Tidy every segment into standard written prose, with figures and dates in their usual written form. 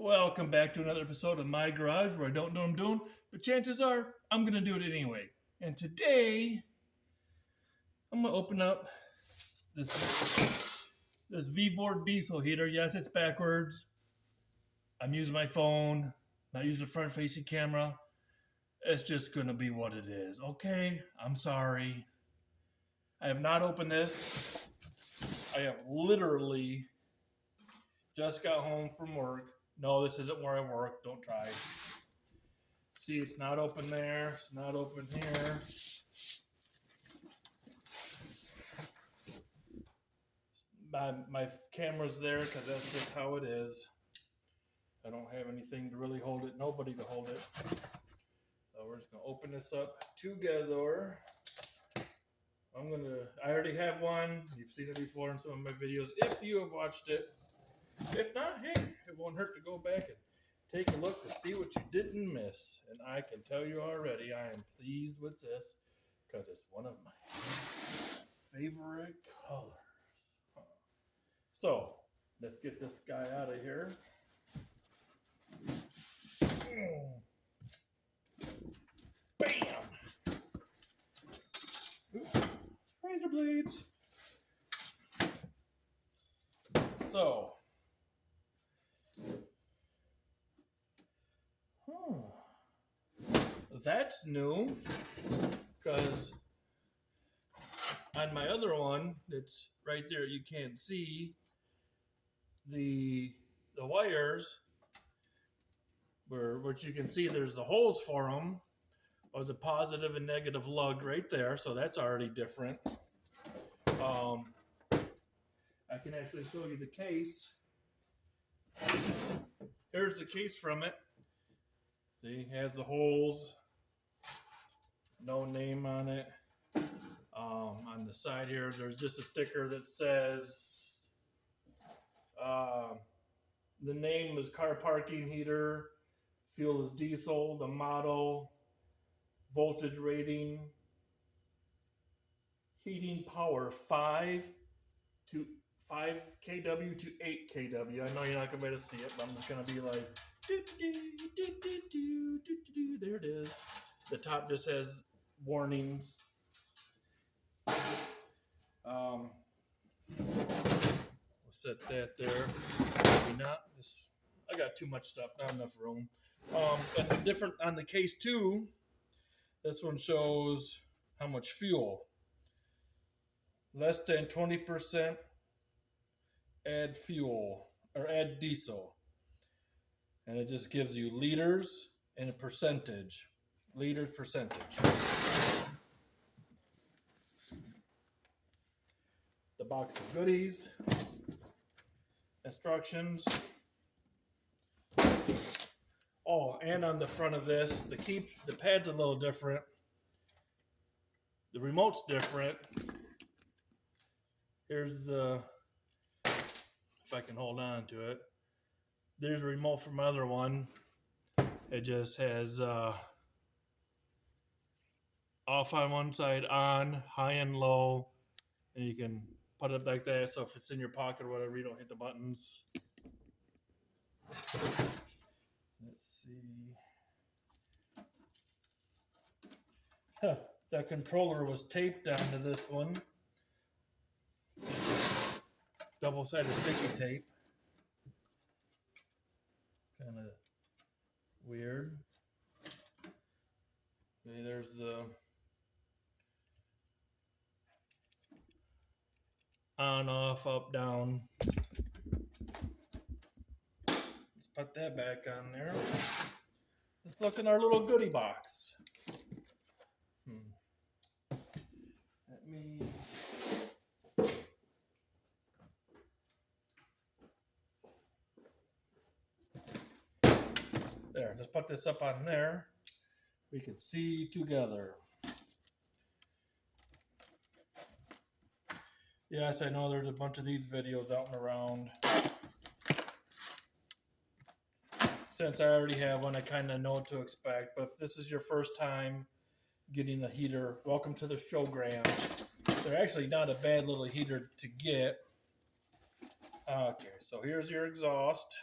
Welcome back to another episode of My Garage where I don't know what I'm doing, but chances are I'm going to do it anyway. And today, I'm going to open up this Vivore diesel heater. Yes, it's backwards. I'm using my phone, not using a front facing camera. It's just going to be what it is. Okay, I'm sorry. I have not opened this. I have literally just got home from work. No, this isn't where I work. Don't try. See, it's not open there. It's not open here. My camera's there because that's just how it is. I don't have anything to really hold it. Nobody to hold it. So we're just going to open this up together. I already have one. You've seen it before in some of my videos if you have watched it. If not, hey, it won't hurt to go back and take a look to see what you didn't miss. And I can tell you already, I am pleased with this because it's one of my favorite colors. So, let's get this guy out of here. Bam! Oops. Razor blades. So, that's new because on my other one, it's right there. You can't see the wires, which you can see. There's the holes for them. There's a positive and negative lug right there, so that's already different. I can actually show you the case. Here's the case from it. See, it has the holes, no name on it. On the side here, there's just a sticker that says the name is car parking heater, fuel is diesel, the model, voltage rating, heating power 5 kW to 8 kW. I know you're not going to be able to see it, but I'm just going to be like, there it is. The top just has warnings. We'll set that there. Maybe not. I got too much stuff, not enough room. And different on the case too. This one shows how much fuel. Less than 20% add fuel or add diesel. And it just gives you liters and a percentage. Liters percentage. The box of goodies. Instructions. Oh, and on the front of this, the pad's a little different. The remote's different. Here's if I can hold on to it. There's a remote from my other one. It just has off on one side, on, high and low. And you can put it like that, so if it's in your pocket or whatever, you don't hit the buttons. Let's see. That controller was taped onto this one. Double-sided sticky tape. Kind of weird. Okay, there's the on, off, up, down. Let's put that back on there. Let's look in our little goodie box. Let me... There, let's put this up on there. We can see together. Yes, I know there's a bunch of these videos out and around. Since I already have one, I kind of know what to expect. But if this is your first time getting a heater, welcome to the showgram. They're actually not a bad little heater to get. Okay, so here's your exhaust.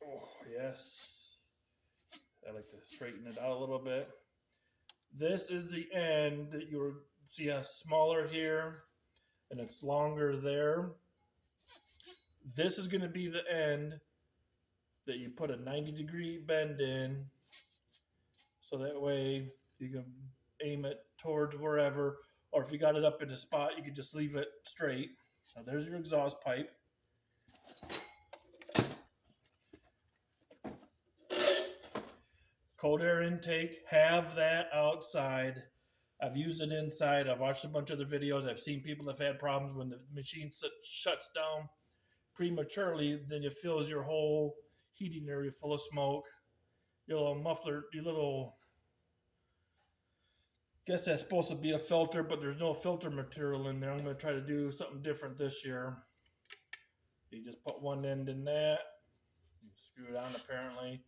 Oh, yes. I like to straighten it out a little bit. This is the end that you see a smaller here and it's longer there. This is going to be the end that you put a 90-degree bend in so that way you can aim it towards wherever, or if you got it up in a spot, you can just leave it straight. Now there's your exhaust pipe. Cold air intake, have that outside. I've used it inside. I've watched a bunch of other videos. I've seen people have had problems when the machine shuts down prematurely, then it fills your whole heating area full of smoke. Your little muffler, your little, guess that's supposed to be a filter, but there's no filter material in there. I'm going to try to do something different this year. You just put one end in that, you screw it on apparently,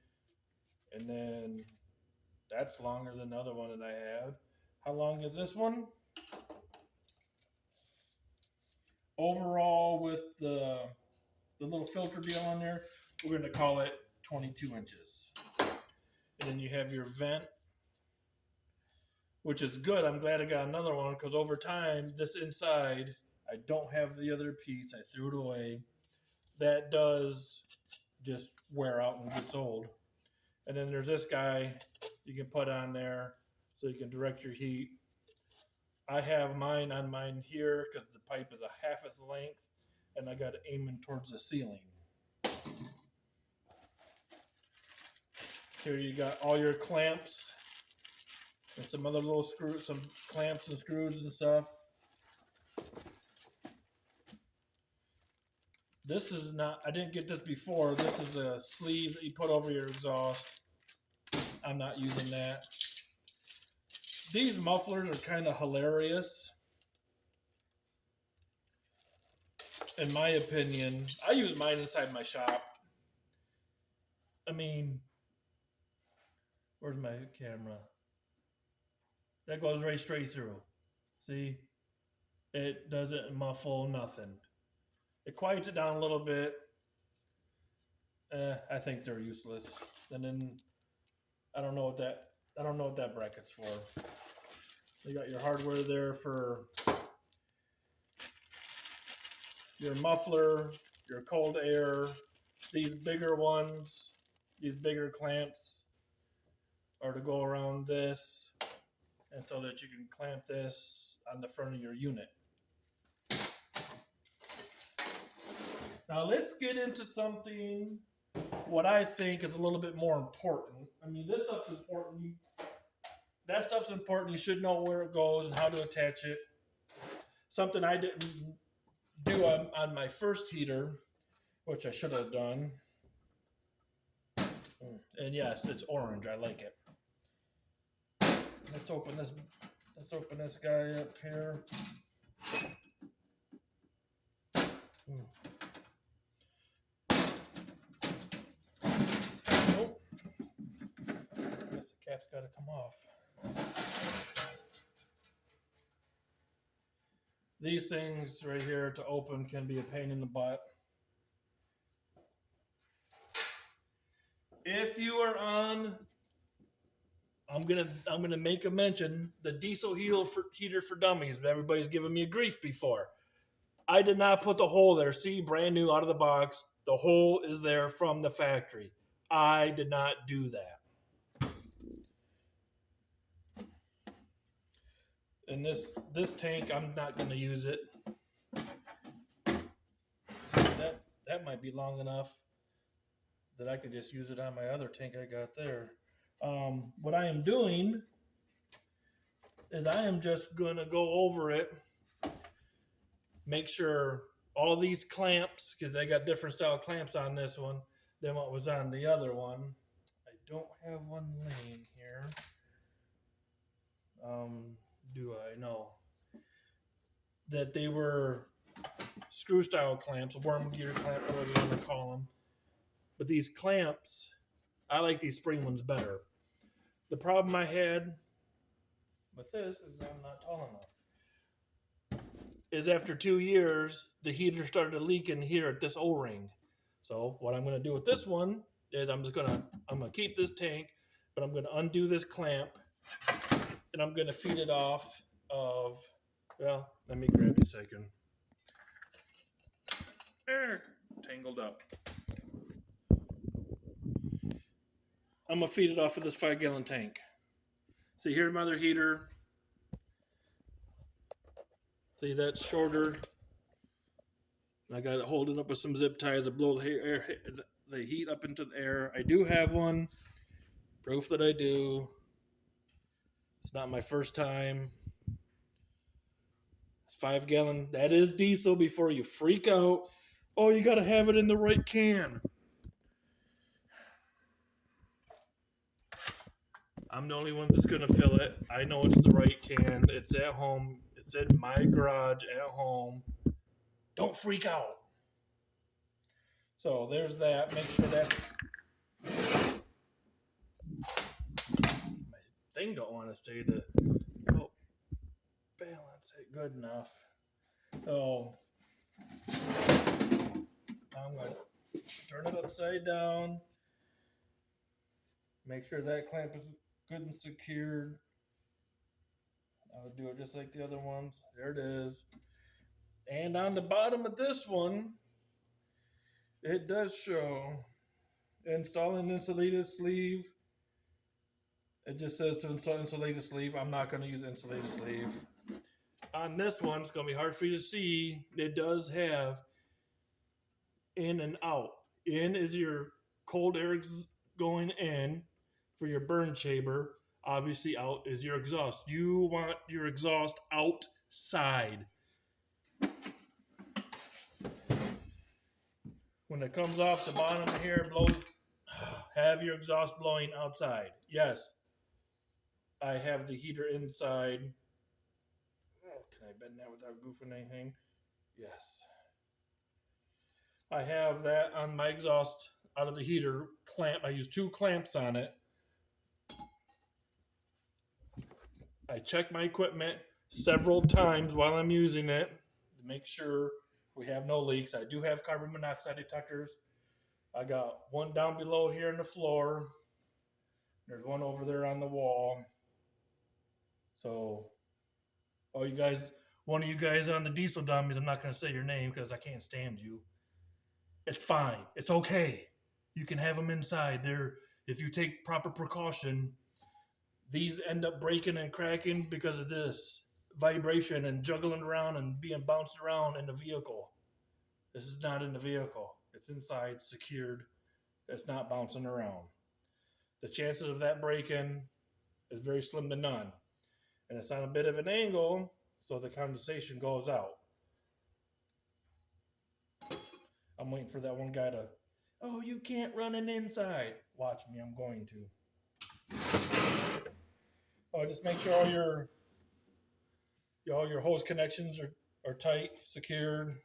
and then that's longer than the other one that I had. How long is this one? Overall, with the little filter deal on there, we're going to call it 22 inches. And then you have your vent, which is good. I'm glad I got another one because over time, this inside, I don't have the other piece. I threw it away. That does just wear out and gets old. And then there's this guy you can put on there so you can direct your heat. I have mine on mine here because the pipe is a half its length and I got it aiming towards the ceiling. Here you got all your clamps and some other little screws, some clamps and screws and stuff. This is not, I didn't get this before. This is a sleeve that you put over your exhaust. I'm not using that. These mufflers are kind of hilarious. In my opinion, I use mine inside my shop. I mean, where's my camera? That goes right straight through. See? It doesn't muffle nothing. It quiets it down a little bit. I think they're useless. And then I don't know what that bracket's for. You got your hardware there for your muffler, your cold air. These bigger ones, these bigger clamps are to go around this, and so that you can clamp this on the front of your unit. Now let's get into something what I think is a little bit more important. I mean, this stuff's important. That stuff's important. You should know where it goes and how to attach it. Something I didn't do on my first heater, which I should have done. And yes, it's orange. I like it. Let's open this guy up here. Oh, I guess the cap's got to come off. These things right here to open can be a pain in the butt. If you are on, I'm gonna make a mention the diesel heater for dummies. But everybody's given me a grief before. I did not put the hole there. See, brand new out of the box. The hole is there from the factory. I did not do that. And this tank, I'm not going to use it. That might be long enough that I could just use it on my other tank I got there. What I am doing is I am just going to go over it, make sure all these clamps, because they got different style clamps on this one than what was on the other one. I don't have one laying here. Do I know that they were screw style clamps, worm gear clamp, whatever you want to call them. But these clamps, I like these spring ones better. The problem I had with this is I'm not tall enough. Is after 2 years, the heater started leaking here at this O-ring. So what I'm going to do with this one is I'm gonna keep this tank, but I'm gonna undo this clamp and I'm gonna feed it off of. Well, let me grab you a second. There, tangled up. I'm gonna feed it off of this 5-gallon tank. See, here's my other heater. See, that's shorter. I got it holding up with some zip ties to blow the heat up into the air. I do have one. Proof that I do. It's not my first time. It's 5-gallon. That is diesel before you freak out. Oh, you got to have it in the right can. I'm the only one that's going to fill it. I know it's the right can. It's at home. It's in my garage at home. Don't freak out. So there's that. Make sure that's... My thing don't want to stay to... Oh, balance it good enough. So I'm going to turn it upside down. Make sure that clamp is good and secured. I'll do it just like the other ones. There it is. And on the bottom of this one, it does show install an insulated sleeve. It just says to install insulated sleeve. I'm not going to use insulated sleeve. On this one, it's going to be hard for you to see. It does have in and out. In is your cold air going in for your burn chamber. Obviously, out is your exhaust. You want your exhaust outside. When it comes off the bottom here, have your exhaust blowing outside. Yes, I have the heater inside. Oh, can I bend that without goofing anything? Yes. I have that on my exhaust out of the heater clamp. I use 2 clamps on it. I check my equipment several times while I'm using it to make sure we have no leaks. I do have carbon monoxide detectors. I got one down below here on the floor. There's one over there on the wall. So, oh, you guys, one of you guys on the diesel dummies, I'm not going to say your name because I can't stand you. It's fine. It's okay. You can have them inside. If you take proper precaution, these end up breaking and cracking because of this vibration and juggling around and being bounced around in the vehicle. This is not in the vehicle. It's inside, secured. It's not bouncing around. The chances of that breaking is very slim to none. And it's on a bit of an angle, so the condensation goes out. I'm waiting for that one guy to, oh, you can't run an inside. Watch me, I'm going to. Oh, just make sure all your hose connections are tight, secured.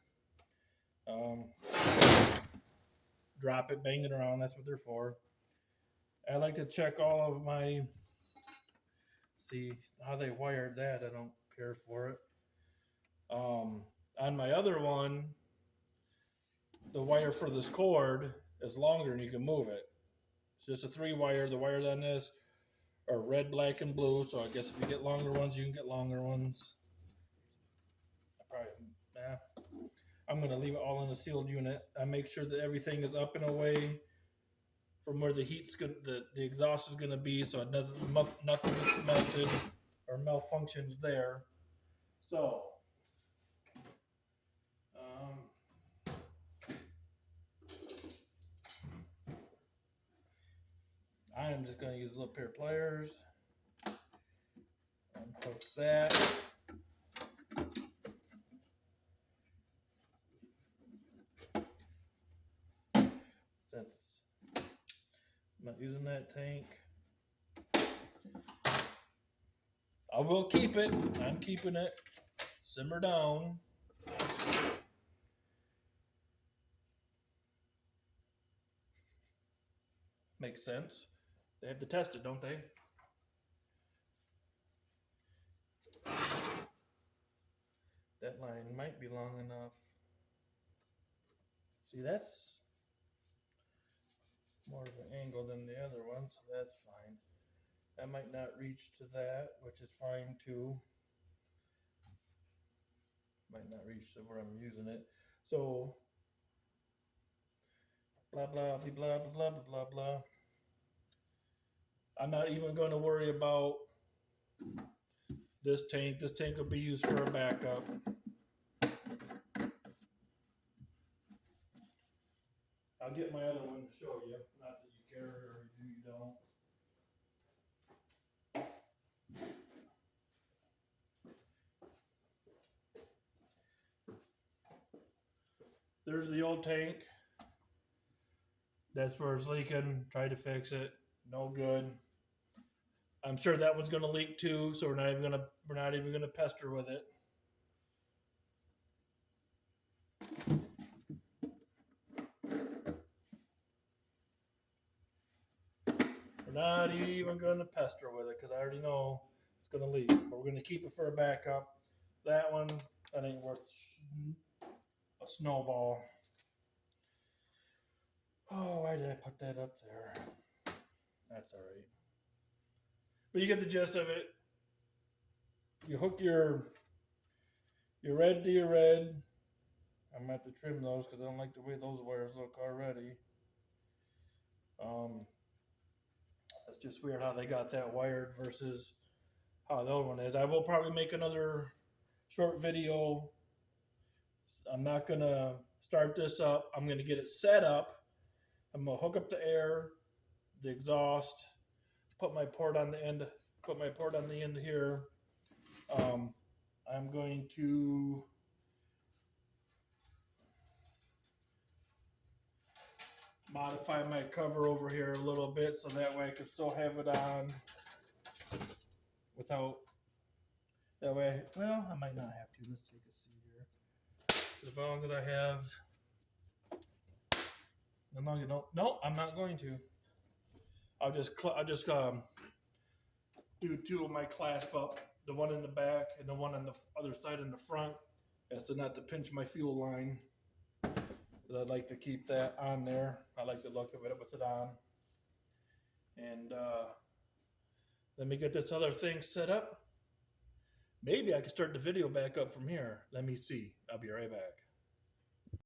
Drop it, bang it around. That's what they're for. I like to check all of my. See how they wired that. I don't care for it. On my other one, the wire for this cord is longer and you can move it. It's just a 3-wire. The wires on this are red, black, and blue. So I guess if you get longer ones, you can get longer ones. I'm going to leave it all in a sealed unit. I make sure that everything is up and away from where the exhaust is going to be, so nothing gets melted or malfunctions there. So, I am just going to use a little pair of pliers and hook that. Since I'm not using that tank, I will keep it. I'm keeping it. Simmer down. Makes sense. They have to test it, don't they? That line might be long enough. See, that's more of an angle than the other one, so that's fine. That might not reach to that, which is fine too. Might not reach to where I'm using it. So blah blah blah blah blah blah blah blah. I'm not even going to worry about this tank. This tank will be used for a backup. I'll get my other one to show you. Not that you care or you don't. There's the old tank. That's where it's leaking. Tried to fix it. No good. I'm sure that one's going to leak too, so we're not even gonna pester with it. We're not even going to pester with it because I already know it's going to leak. But we're going to keep it for a backup. That one, that ain't worth a snowball. Oh, why did I put that up there? That's all right. But you get the gist of it. You hook your red to your red. I'm going to have to trim those because I don't like the way those wires look already. That's just weird how they got that wired versus how the other one is. I will probably make another short video. I'm not going to start this up. I'm going to get it set up. I'm going to hook up the air, the exhaust, put my port on the end here. I'm going to modify my cover over here a little bit so that way I can still have it on without, that way, well, I might not have to. Let's take a seat here. As long as I have, no, you don't, no, I'm not going to. I'll just do two of my clasp up, the one in the back and the one on the other side in the front, as to not to pinch my fuel line. Because I'd like to keep that on there. I like the look of it with it on. And let me get this other thing set up. Maybe I can start the video back up from here. Let me see. I'll be right back.